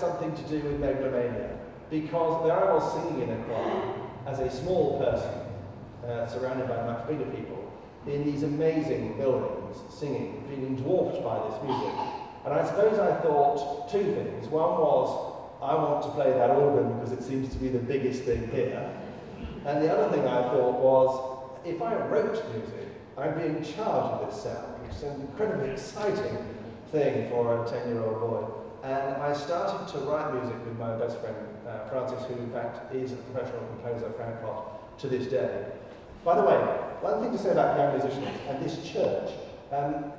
something to do with megalomania, because there I was singing in a choir as a small person, surrounded by much bigger people, in these amazing buildings, singing, feeling dwarfed by this music. And I suppose I thought two things. One was, I want to play that organ because it seems to be the biggest thing here. And the other thing I thought was, if I wrote music, I'd be in charge of this sound, which is an incredibly exciting thing for a 10-year-old boy. And I started to write music with my best friend, Francis, who in fact is a professional composer, Frankfurt, to this day. By the way, one thing to say about young musicians and this church,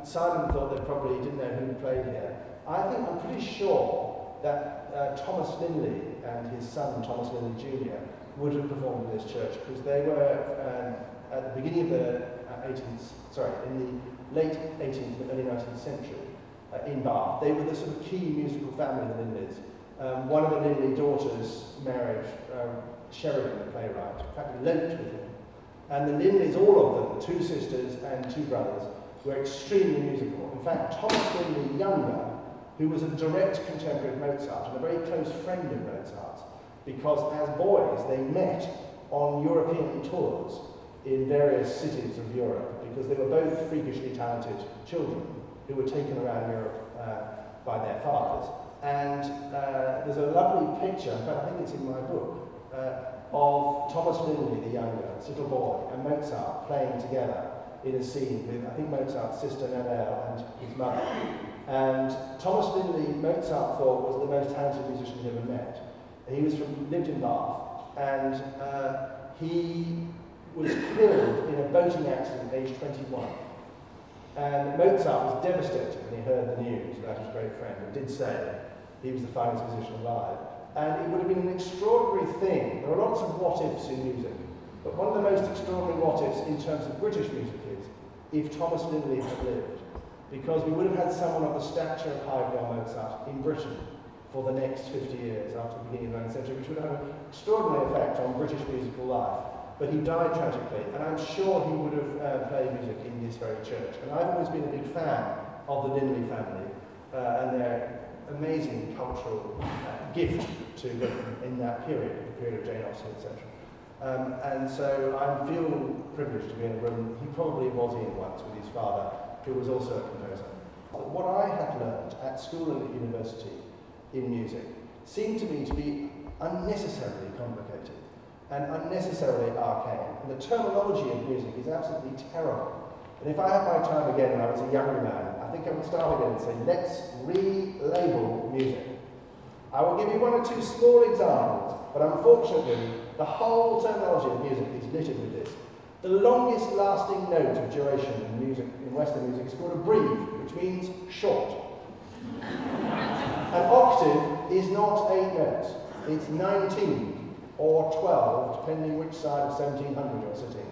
Simon thought they probably didn't know who played here. I'm pretty sure that Thomas Linley and his son, Thomas Linley Jr., would have performed in this church, because they were at the beginning of the in the late 18th and early 19th century in Bath. They were the sort of key musical family, the Linleys. One of the Linley daughters married Sheridan, the playwright, in fact eloped with him. And the Linleys, all of them, two sisters and two brothers, were extremely musical. In fact, Thomas Linley Younger, who was a direct contemporary of Mozart and a very close friend of Mozart's, because as boys they met on European tours in various cities of Europe, because they were both freakishly talented children who were taken around Europe by their fathers. And there's a lovely picture, in fact I think it's in my book, of Thomas Linley the Younger, this little boy, and Mozart playing together in a scene with, I think, Mozart's sister Nanelle and his mother. And Thomas Linley, Mozart thought, was the most talented musician he ever met. He lived in Bath, and he was killed in a boating accident at age 21. And Mozart was devastated when he heard the news about his great friend, and did say he was the finest musician alive. And it would have been an extraordinary thing. There are lots of what-ifs in music, but one of the most extraordinary what-ifs in terms of British music is if Thomas Linley had lived, because we would have had someone of the stature of Howard Mozart in Britain for the next 50 years after the beginning of the 19th century, which would have an extraordinary effect on British musical life. But he died tragically, and I'm sure he would have played music in this very church. And I've always been a big fan of the Linley family and their amazing cultural gift to Britain in that period, the period of Jane Austen, etc. And so I feel privileged to be in a room he probably was in once with his father, who was also a composer. But what I had learned at school and at university in music seemed to me to be unnecessarily complicated and unnecessarily arcane. And the terminology of music is absolutely terrible. And if I had my time again and I was a younger man, I think I would start again and say, let's relabel music. I will give you one or two small examples, but unfortunately, the whole terminology of music is littered with this. The longest lasting note of duration in music, in Western music, is called a breve, which means short. An octave is not 8 notes, it's 19 or 12, depending which side of 1700 you're sitting.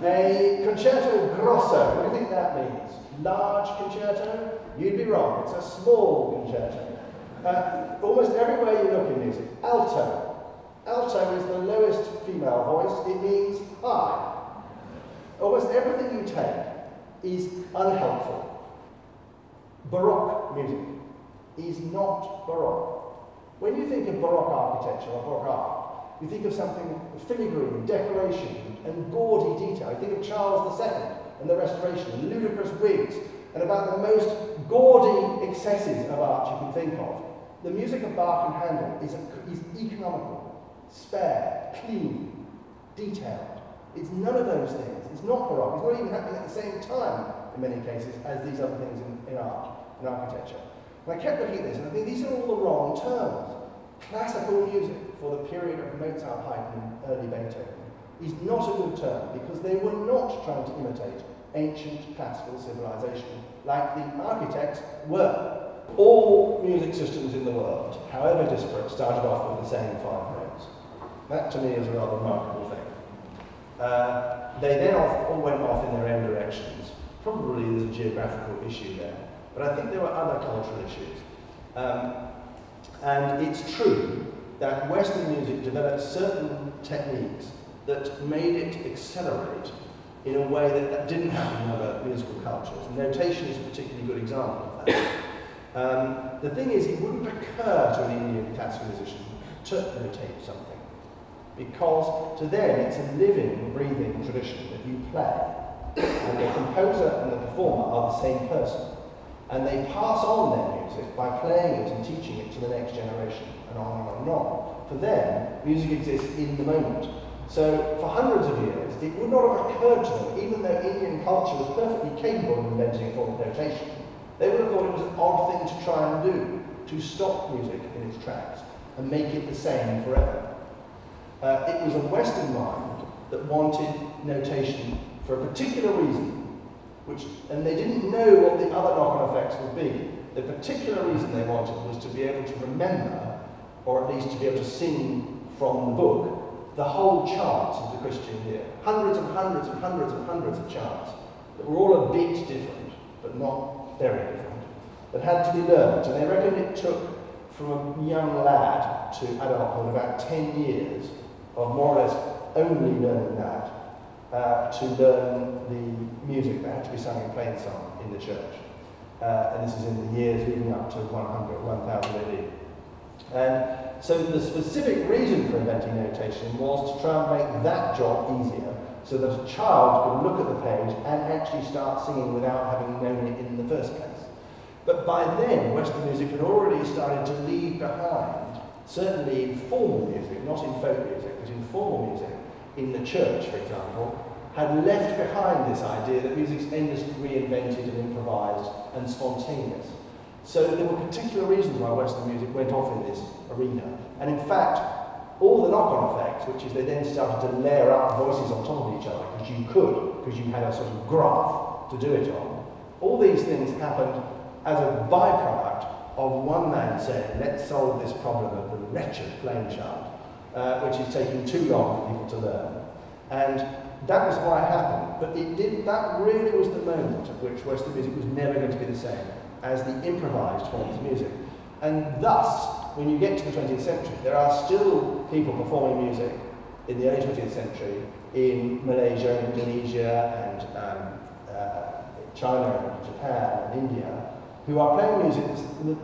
A concerto grosso, what do you think that means? Large concerto? You'd be wrong, it's a small concerto. Almost everywhere you look in music, alto. Alto is the lowest female voice, it means high. Almost everything you take is unhelpful. Baroque music is not Baroque. When you think of Baroque architecture or Baroque art, you think of something filigree, decoration, and gaudy detail. You think of Charles II and the Restoration, ludicrous wigs, and about the most gaudy excesses of art you can think of. The music of Bach and Handel is economical, spare, clean, detailed. It's none of those things. It's not Baroque. It's not even happening at the same time, in many cases, as these other things in art, in architecture. And I kept looking at this, and I think these are all the wrong terms. Classical music for the period of Mozart, Haydn, and early Beethoven is not a good term, because they were not trying to imitate ancient classical civilization like the architects were. All music systems in the world, however disparate, started off with the same 5 notes. That to me is a rather remarkable thing. They then all went off in their own directions. Probably there's a geographical issue there, but I think there were other cultural issues. And it's true that Western music developed certain techniques that made it accelerate in a way that didn't happen in other musical cultures. Notation is a particularly good example of that. The thing is, it wouldn't occur to an Indian classical musician to notate something, because to them it's a living, breathing tradition that you play, and the composer and the performer are the same person, and they pass on their music by playing it and teaching it to the next generation, and on and on and on. For them, music exists in the moment. So for hundreds of years, it would not have occurred to them, even though Indian culture was perfectly capable of inventing a form of notation, they would have thought it was an odd thing to try and do, to stop music in its tracks and make it the same forever. It was a Western mind that wanted notation for a particular reason, and they didn't know what the other knock-on effects would be. The particular reason they wanted was to be able to remember, or at least to be able to sing from the book, the whole chants of the Christian year. Hundreds and hundreds and hundreds and hundreds of chants that were all a bit different, but not very different, that had to be learned. And they reckon it took from a young lad to adulthood about 10 years of more or less only learning that to learn the music that had to be sung in plain song in the church. And this is in the years leading up to 1000 AD. And so the specific reason for inventing notation was to try and make that job easier, so that a child could look at the page and actually start singing without having known it in the first place. But by then, Western music had already started to leave behind, certainly in formal music, not in folk music, but in formal music, in the church, for example, had left behind this idea that music's endlessly reinvented and improvised and spontaneous. So there were particular reasons why Western music went off in this arena. And in fact, all the knock-on effects, which is they then started to layer up voices on top of each other, because you could, because you had a sort of graph to do it on. All these things happened as a byproduct of one man saying, let's solve this problem of the wretched plain chant, which is taking too long for people to learn. And that was why it happened. But that really was the moment at which Western music was never going to be the same as the improvised forms of music. And thus, when you get to the 20th century, there are still people performing music in the early 20th century in Malaysia and Indonesia and China and Japan and India, who are playing music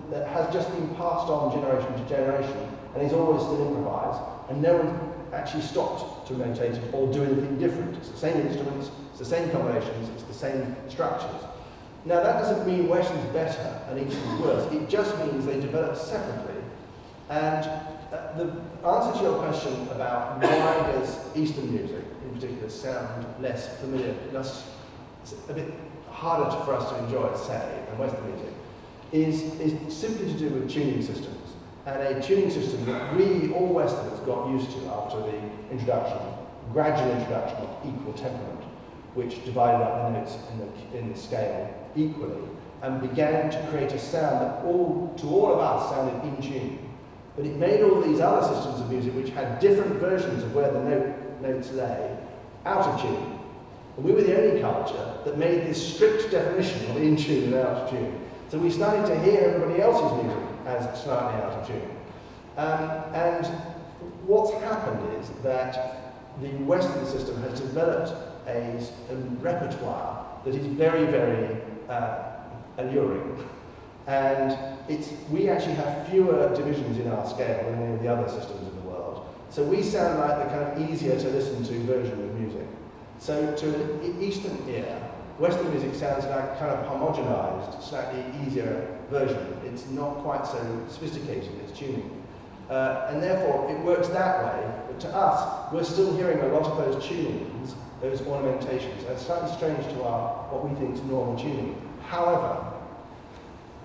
that has just been passed on generation to generation and is always still improvised, and no one actually stopped to notate it or do anything different. It's the same instruments, it's the same combinations, it's the same structures. Now that doesn't mean Western's better and Eastern's worse, it just means they develop separately. And the answer to your question about why does Eastern music in particular sound less familiar, it's a bit harder for us to enjoy, say, than Western music, is simply to do with tuning systems. And a tuning system that we, all Westerners, got used to after the gradual introduction of equal temperament, which divided up the notes in the scale equally, and began to create a sound that to all of us sounded in tune. But it made all these other systems of music which had different versions of where the notes lay out of tune. And we were the only culture that made this strict definition of in tune and out of tune. So we started to hear everybody else's music as slightly out of tune. And what's happened is that the Western system has developed a repertoire that is very, very alluring. And we actually have fewer divisions in our scale than any of the other systems in the world. So we sound like the kind of easier to listen to version of music. So to an Eastern ear, Western music sounds like kind of homogenized, slightly easier version. It's not quite so sophisticated in its tuning. And therefore, it works that way. But to us, we're still hearing a lot of those tunings, those ornamentations. That's slightly strange to what we think is normal tuning. However,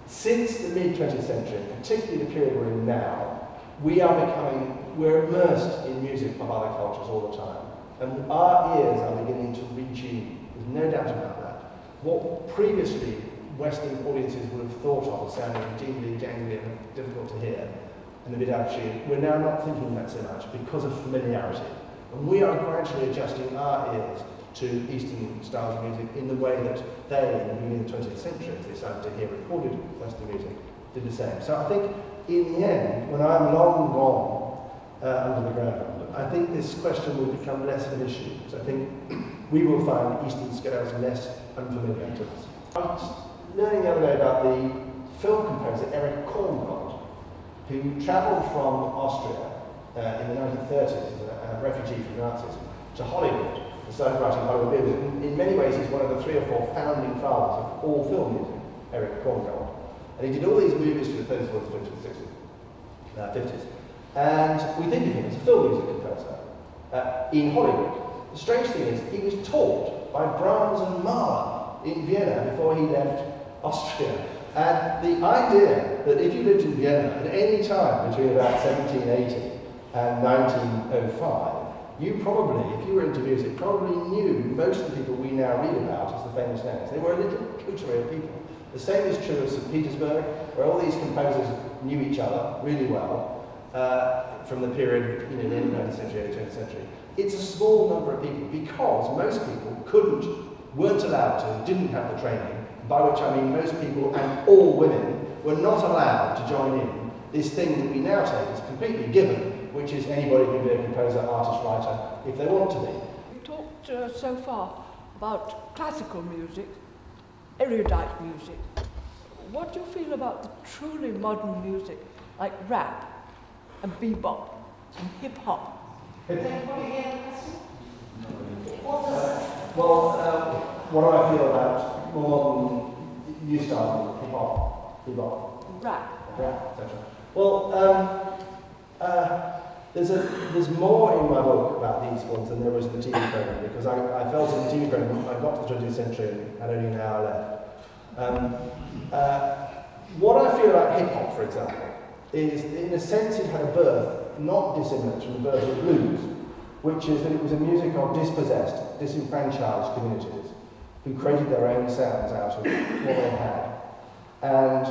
since the mid-20th century, particularly the period we're in now, we're immersed in music of other cultures all the time. And our ears are beginning to retune. There's no doubt about that. What previously Western audiences would have thought of as sounding jingly, jangly, and difficult to hear, and a bit out of tune, we're now not thinking that so much because of familiarity. And we are gradually adjusting our ears to Eastern styles of music in the way that they, in the beginning of the 20th century, as they started to hear recorded Western music, did the same. So I think, in the end, when I'm long gone under the ground, I think this question will become less of an issue. So I think we will find Eastern scales less unfamiliar to us. I was just learning the other day about the film composer Erich Korngold, who travelled from Austria in the 1930s as a refugee from Nazism to Hollywood and started writing Hollywood movies. In many ways, he's one of the 3 or 4 founding fathers of all film music, Erich Korngold. And he did all these movies through the 30s, 40s, 50s, 60s, 50s. And we think of him as a film music composer in Hollywood. The strange thing is, he was taught by Brahms and Mahler in Vienna before he left Austria. And the idea that if you lived in Vienna at any time between about 1780 and 1905, you probably, if you were into music, probably knew most of the people we now read about as the famous names. They were a little coterie of people. The same is true of St. Petersburg, where all these composers knew each other really well from the period, you know, the end of the 19th century, 18th century. It's a small number of people because most people weren't allowed to, didn't have the training, by which I mean most people and all women were not allowed to join in this thing that we now take as completely given, which is anybody can be a composer, artist, writer, if they want to be. We've talked so far about classical music, erudite music. What do you feel about the truly modern music, like rap and bebop and hip-hop? Well, what do I feel about more modern new styles, hip-hop, bebop, rap, etc.? Well, there's more in my book about these ones than there was in the TV program, because I felt in the TV program I got to the 20th century and had only an hour left. What I feel about hip-hop, for example, is in a sense it had a birth not dissimilar from the birth of blues, which is that it was a music of dispossessed, disenfranchised communities who created their own sounds out of what they had. And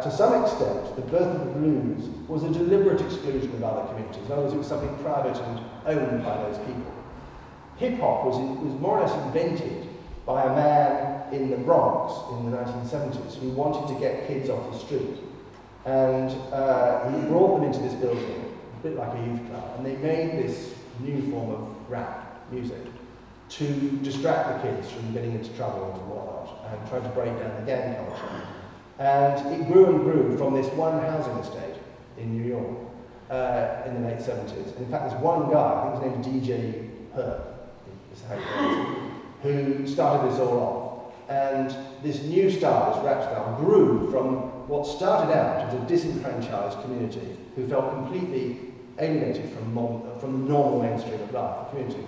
to some extent, the birth of the blues was a deliberate exclusion of other communities. In other words, it was something private and owned by those people. Hip-hop was more or less invented by a man in the Bronx in the 1970s who wanted to get kids off the street. And he brought them into this building, a bit like a youth club, and they made this new form of rap music to distract the kids from getting into trouble and whatnot, and try to break down the gang culture. And it grew and grew from this one housing estate in New York in the late 70s. And in fact, there's one guy, I think his name is DJ Herb, is how he goes, who started this all off. And this new style, this rap style, grew from what started out as a disenfranchised community who felt completely alienated from the normal mainstream of life, the community.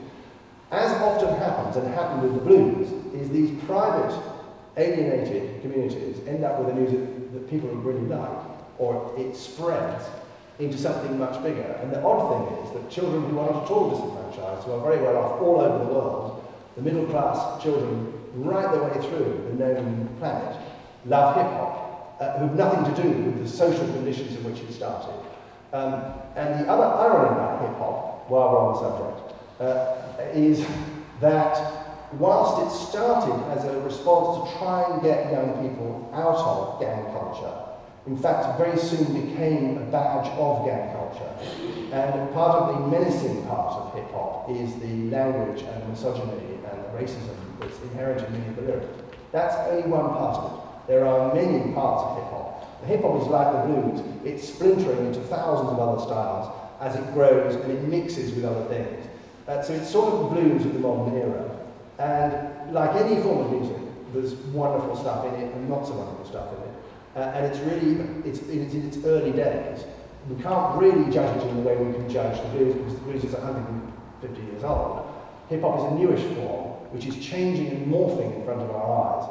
As often happens, and happened with the blues, is these private, alienated communities end up with a music that people really like, or it spreads into something much bigger. And the odd thing is that children who are not at all disenfranchised, who are very well off all over the world, the middle class children right the way through the known planet, love hip-hop, who have nothing to do with the social conditions in which it started. And the other irony about hip-hop, while we're on the subject, is that whilst it started as a response to try and get young people out of gang culture, in fact very soon became a badge of gang culture. And part of the menacing part of hip-hop is the language and the misogyny and the racism that's inherent in many of the lyrics. That's only one part of it. There are many parts of hip-hop. The hip-hop is like the blues. It's splintering into thousands of other styles as it grows and it mixes with other things. So it's sort of the blues of the modern era. And like any form of music, there's wonderful stuff in it and not so wonderful stuff in it. And it's in its early days. We can't really judge it in the way we can judge the blues, because the blues is 150 years old. Hip-hop is a newish form, which is changing and morphing in front of our eyes.